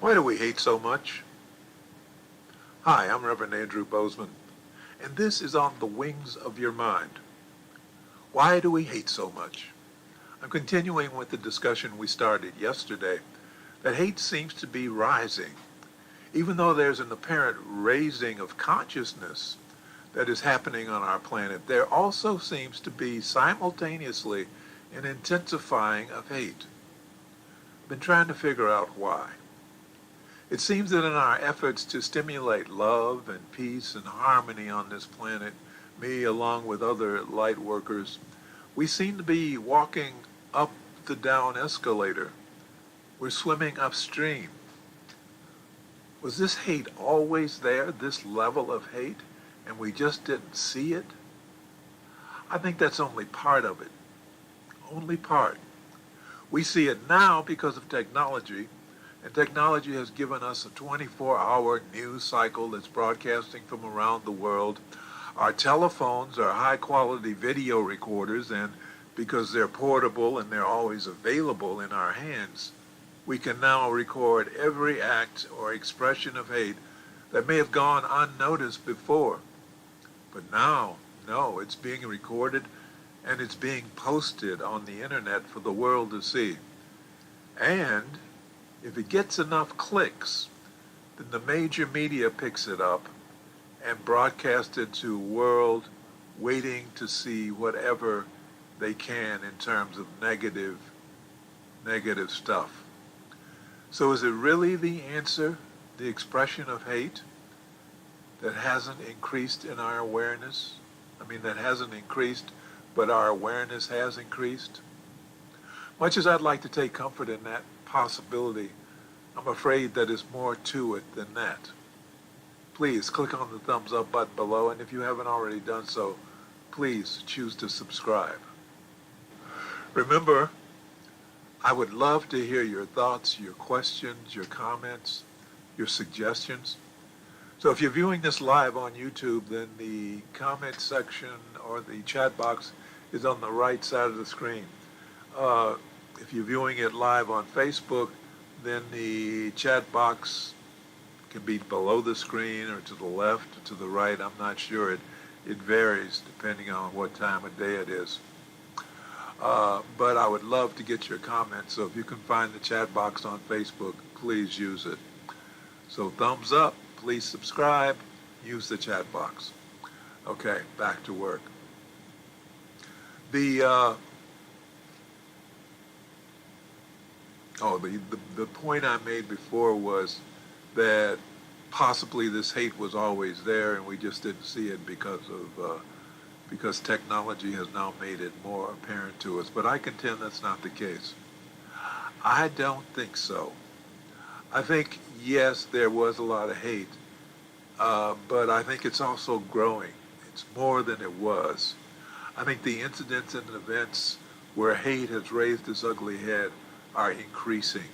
Why do we hate so much? Hi, I'm Reverend Andrew Bozeman, and this is On the Wings of Your Mind. Why do we hate so much? I'm continuing with the discussion we started yesterday, that hate seems to be rising. Even though there's an apparent raising of consciousness that is happening on our planet, there also seems to be simultaneously an intensifying of hate. I've been trying to figure out why. It seems that in our efforts to stimulate love and peace and harmony on this planet, me along with other light workers, we seem to be walking up the down escalator. We're swimming upstream. Was this hate always there, this level of hate, and we just didn't see it? I think that's only part of it. Only part. We see it now because of technology, and technology has given us a 24-hour news cycle that's broadcasting from around the world. Our telephones are high-quality video recorders, and because they're portable and they're always available in our hands, we can now record every act or expression of hate that may have gone unnoticed before. But now, no, it's being recorded and it's being posted on the internet for the world to see. And if it gets enough clicks, then the major media picks it up and broadcasts it to a world waiting to see whatever they can in terms of negative stuff. So is it really the answer, the expression of hate, that hasn't increased in our awareness? That hasn't increased, but our awareness has increased? Much as I'd like to take comfort in that possibility, I'm afraid that there's more to it than that. Please click on the thumbs up button below, and if you haven't already done so, please choose to subscribe. Remember, I would love to hear your thoughts, your questions, your comments, your suggestions. So if you're viewing this live on YouTube, then the comment section or the chat box is on the right side of the screen. If you're viewing it live on Facebook, then the chat box can be below the screen or to the left or to the right. I'm not sure. It varies depending on what time of day it is. But I would love to get your comments. So if you can find the chat box on Facebook, please use it. So thumbs up, please subscribe, use the chat box. Okay, back to work. The point I made before was that possibly this hate was always there and we just didn't see it because technology has now made it more apparent to us. But I contend that's not the case. I don't think so. I think, yes, there was a lot of hate, but I think it's also growing. It's more than it was. I think the incidents and events where hate has raised its ugly head are increasing.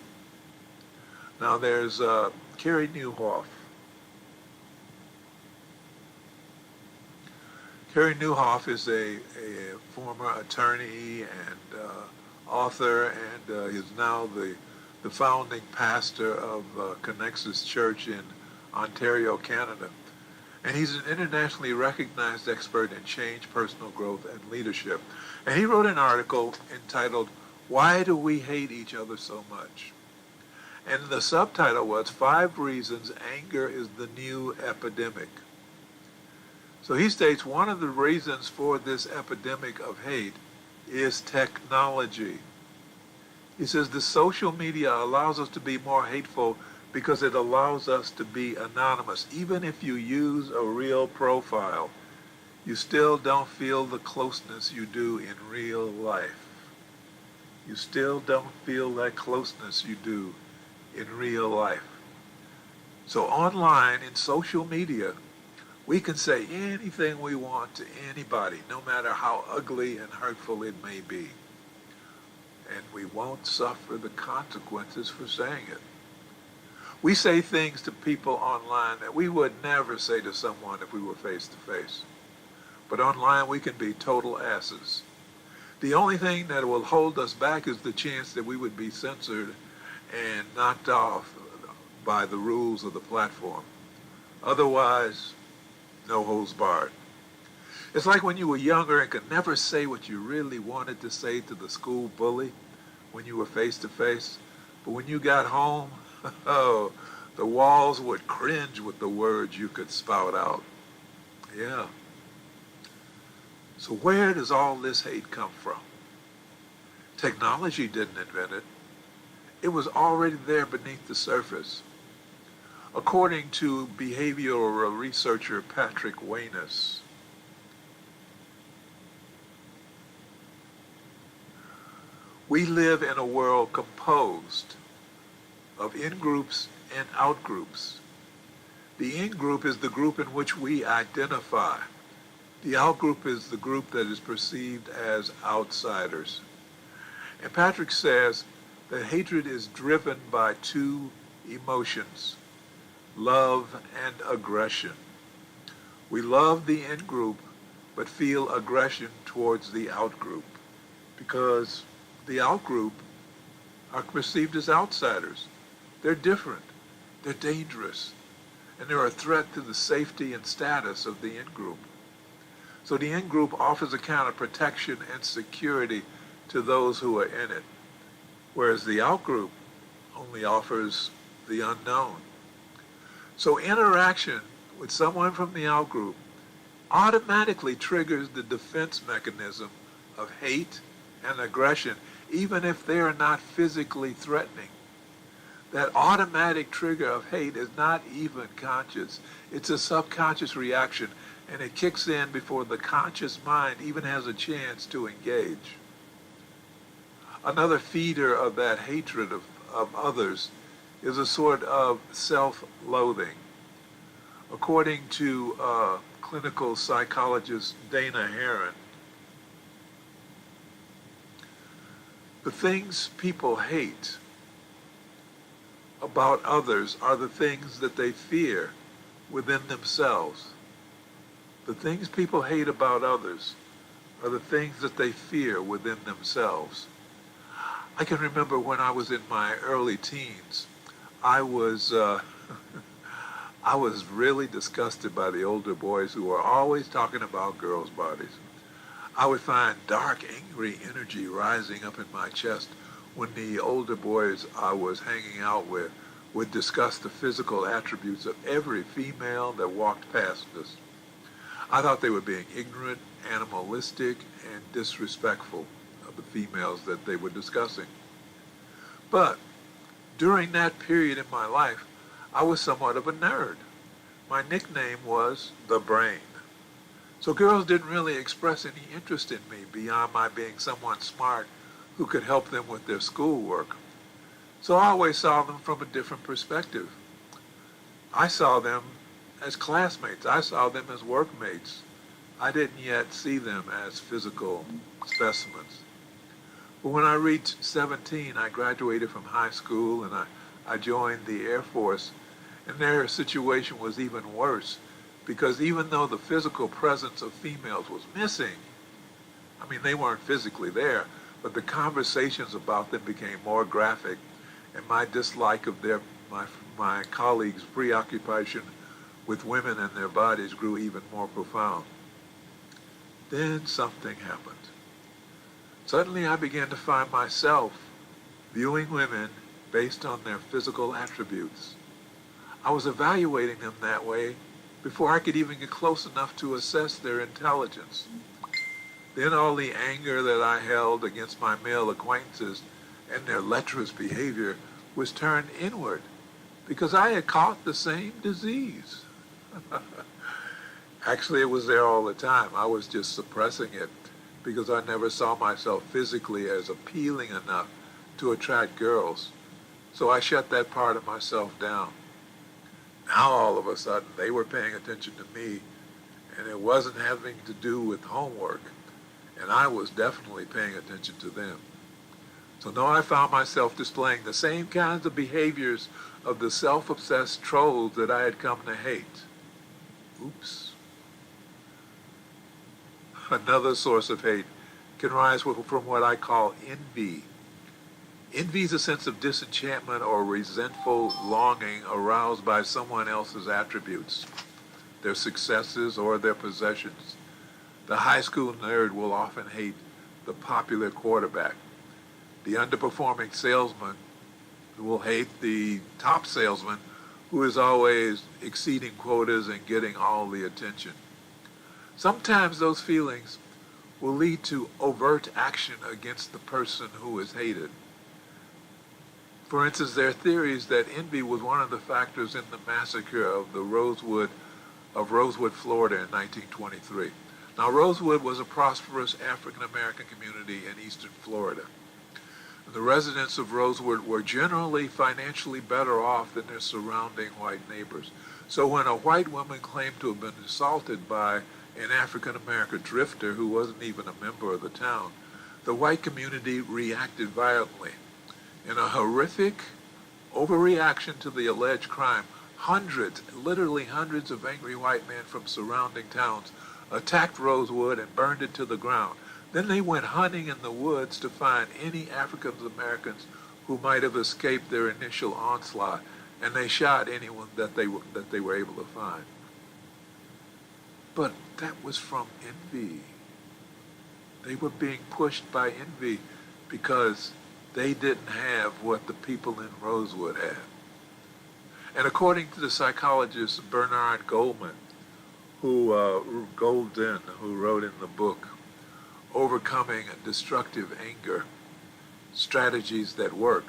Now there's Carrie Nieuwhof. Carrie Nieuwhof is a former attorney and author and is now the founding pastor of Connexus Church in Ontario, Canada. And he's an internationally recognized expert in change, personal growth, and leadership. And he wrote an article entitled, "Why Do We Hate Each Other So Much?" And the subtitle was 5 Reasons Anger is the New Epidemic. So he states one of the reasons for this epidemic of hate is technology. He says the social media allows us to be more hateful because it allows us to be anonymous. Even if you use a real profile, you still don't feel the closeness you do in real life. You still don't feel that closeness you do in real life. So online, in social media, we can say anything we want to anybody, no matter how ugly and hurtful it may be. And we won't suffer the consequences for saying it. We say things to people online that we would never say to someone if we were face to face. But online we can be total asses. The only thing that will hold us back is the chance that we would be censored and knocked off by the rules of the platform. Otherwise, no holds barred. It's like when you were younger and could never say what you really wanted to say to the school bully when you were face to face. But when you got home, oh, the walls would cringe with the words you could spout out. Yeah. So where does all this hate come from? Technology didn't invent it. It was already there beneath the surface. According to behavioral researcher Patrick Wayness, we live in a world composed of in-groups and out-groups. The in-group is the group in which we identify. The out-group is the group that is perceived as outsiders. And Patrick says that hatred is driven by two emotions, love and aggression. We love the in-group, but feel aggression towards the out-group because the out-group are perceived as outsiders. They're different, they're dangerous, and they're a threat to the safety and status of the in-group. So the in-group offers a kind of protection and security to those who are in it, whereas the out-group only offers the unknown. So interaction with someone from the out-group automatically triggers the defense mechanism of hate and aggression, even if they are not physically threatening. That automatic trigger of hate is not even conscious. It's a subconscious reaction, and it kicks in before the conscious mind even has a chance to engage. Another feeder of that hatred of others is a sort of self-loathing. According to clinical psychologist Dana Herron, the things people hate about others are the things that they fear within themselves. The things people hate about others are the things that they fear within themselves. I can remember when I was in my early teens, I was really disgusted by the older boys who were always talking about girls' bodies. I would find dark, angry energy rising up in my chest when the older boys I was hanging out with would discuss the physical attributes of every female that walked past us. I thought they were being ignorant, animalistic, and disrespectful of the females that they were discussing. But during that period in my life, I was somewhat of a nerd. My nickname was the Brain. So girls didn't really express any interest in me beyond my being someone smart who could help them with their schoolwork. So I always saw them from a different perspective. I saw them as classmates. I saw them as workmates. I didn't yet see them as physical specimens. But when I reached 17, I graduated from high school and I joined the Air Force, and their situation was even worse because even though the physical presence of females was missing, I mean, they weren't physically there, but the conversations about them became more graphic, and my dislike of my colleagues' preoccupation with women and their bodies grew even more profound. Then something happened. Suddenly I began to find myself viewing women based on their physical attributes. I was evaluating them that way before I could even get close enough to assess their intelligence. Then all the anger that I held against my male acquaintances and their lecherous behavior was turned inward because I had caught the same disease. Actually, it was there all the time. I was just suppressing it because I never saw myself physically as appealing enough to attract girls. So I shut that part of myself down. Now all of a sudden they were paying attention to me, and it wasn't having to do with homework, and I was definitely paying attention to them. So now I found myself displaying the same kinds of behaviors of the self-obsessed trolls that I had come to hate. Oops. Another source of hate can rise from what I call envy. Envy is a sense of disenchantment or resentful longing aroused by someone else's attributes, their successes or their possessions. The high school nerd will often hate the popular quarterback. The underperforming salesman will hate the top salesman who is always exceeding quotas and getting all the attention. Sometimes those feelings will lead to overt action against the person who is hated. For instance, there are theories that envy was one of the factors in the massacre of Rosewood, Florida in 1923. Now, Rosewood was a prosperous African-American community in eastern Florida. The residents of Rosewood were generally financially better off than their surrounding white neighbors. So when a white woman claimed to have been assaulted by an African-American drifter who wasn't even a member of the town, the white community reacted violently. In a horrific overreaction to the alleged crime, literally hundreds of angry white men from surrounding towns attacked Rosewood and burned it to the ground. Then they went hunting in the woods to find any African Americans who might have escaped their initial onslaught, and they shot anyone that they were able to find. But that was from envy. They were being pushed by envy because they didn't have what the people in Rosewood had. And according to the psychologist Bernard Goldman, who wrote in the book Overcoming Destructive Anger, Strategies That Work,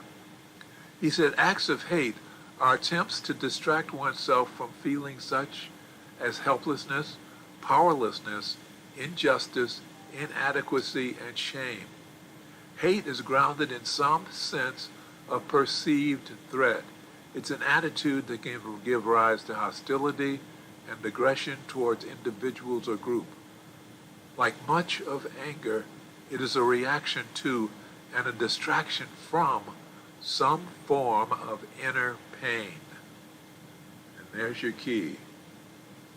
he said acts of hate are attempts to distract oneself from feelings such as helplessness, powerlessness, injustice, inadequacy, and shame. Hate is grounded in some sense of perceived threat. It's an attitude that can give rise to hostility and aggression towards individuals or groups. Like much of anger, it is a reaction to and a distraction from some form of inner pain. And there's your key.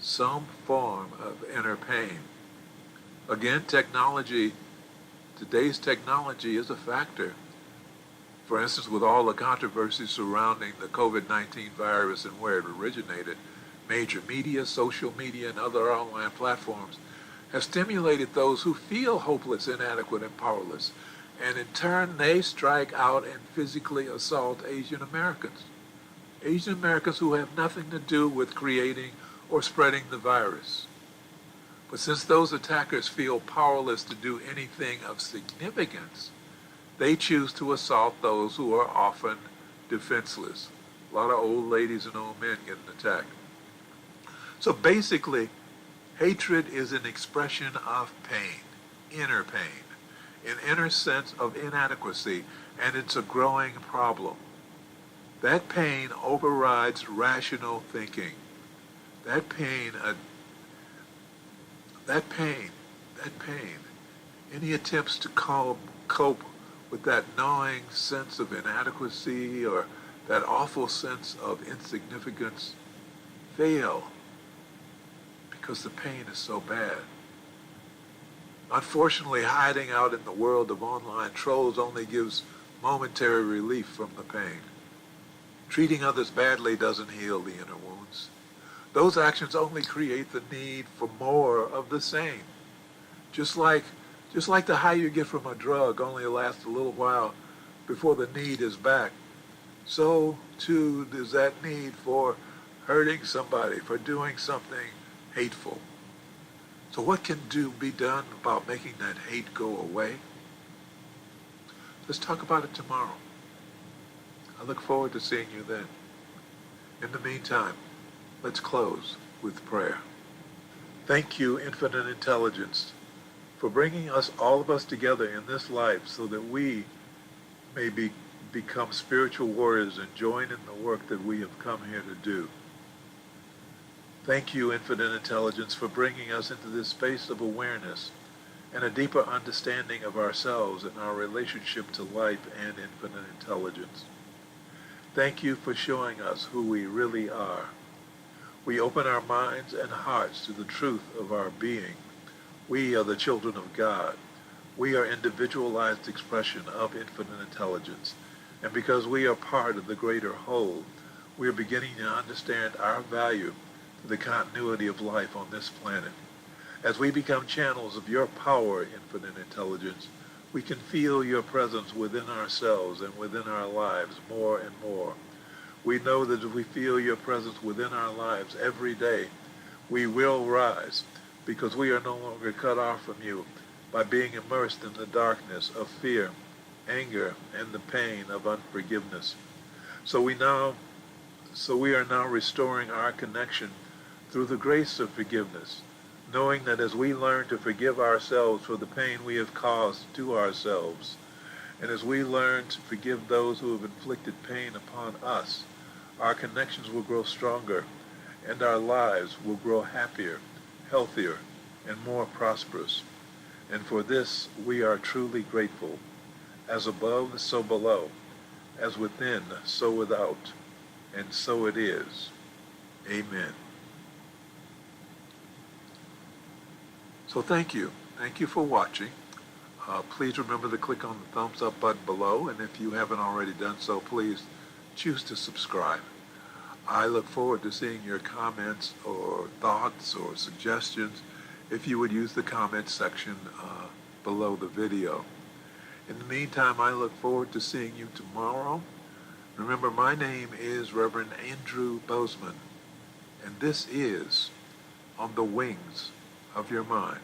Some form of inner pain. Again, today's technology is a factor. For instance, with all the controversy surrounding the COVID-19 virus and where it originated, major media, social media, and other online platforms have stimulated those who feel hopeless, inadequate, and powerless. And in turn, they strike out and physically assault Asian Americans. Asian Americans who have nothing to do with creating or spreading the virus. But since those attackers feel powerless to do anything of significance, they choose to assault those who are often defenseless. A lot of old ladies and old men getting attacked. So basically, hatred is an expression of pain, inner pain, an inner sense of inadequacy, and it's a growing problem. That pain overrides rational thinking. That pain, any attempts to cope with that gnawing sense of inadequacy or that awful sense of insignificance fail because the pain is so bad. Unfortunately, hiding out in the world of online trolls only gives momentary relief from the pain. Treating others badly doesn't heal the inner wounds. Those actions only create the need for more of the same. Just like the high you get from a drug only lasts a little while before the need is back, so too does that need for hurting somebody, for doing something hateful. So what can be done about making that hate go away? Let's talk about it tomorrow. I look forward to seeing you then. In the meantime, let's close with prayer. Thank you, Infinite Intelligence, for bringing all of us together in this life so that we may become spiritual warriors and join in the work that we have come here to do. Thank you, Infinite Intelligence, for bringing us into this space of awareness and a deeper understanding of ourselves and our relationship to life and infinite intelligence. Thank you for showing us who we really are. We open our minds and hearts to the truth of our being. We are the children of God. We are individualized expression of infinite intelligence. And because we are part of the greater whole, we are beginning to understand our value to the continuity of life on this planet. As we become channels of your power, infinite intelligence, we can feel your presence within ourselves and within our lives more and more. We know that if we feel your presence within our lives every day, we will rise because we are no longer cut off from you by being immersed in the darkness of fear, anger, and the pain of unforgiveness. So we are now restoring our connection through the grace of forgiveness, knowing that as we learn to forgive ourselves for the pain we have caused to ourselves, and as we learn to forgive those who have inflicted pain upon us, our connections will grow stronger, and our lives will grow happier, healthier, and more prosperous. And for this we are truly grateful. As above, so below. As within, so without. And so it is. Amen. So thank you. Thank you for watching. Please remember to click on the thumbs up button below, and if you haven't already done so, please choose to subscribe. I look forward to seeing your comments or thoughts or suggestions if you would use the comment section below the video. In the meantime, I look forward to seeing you tomorrow. Remember, my name is Reverend Andrew Bozeman, and this is On the Wings of Your Mind.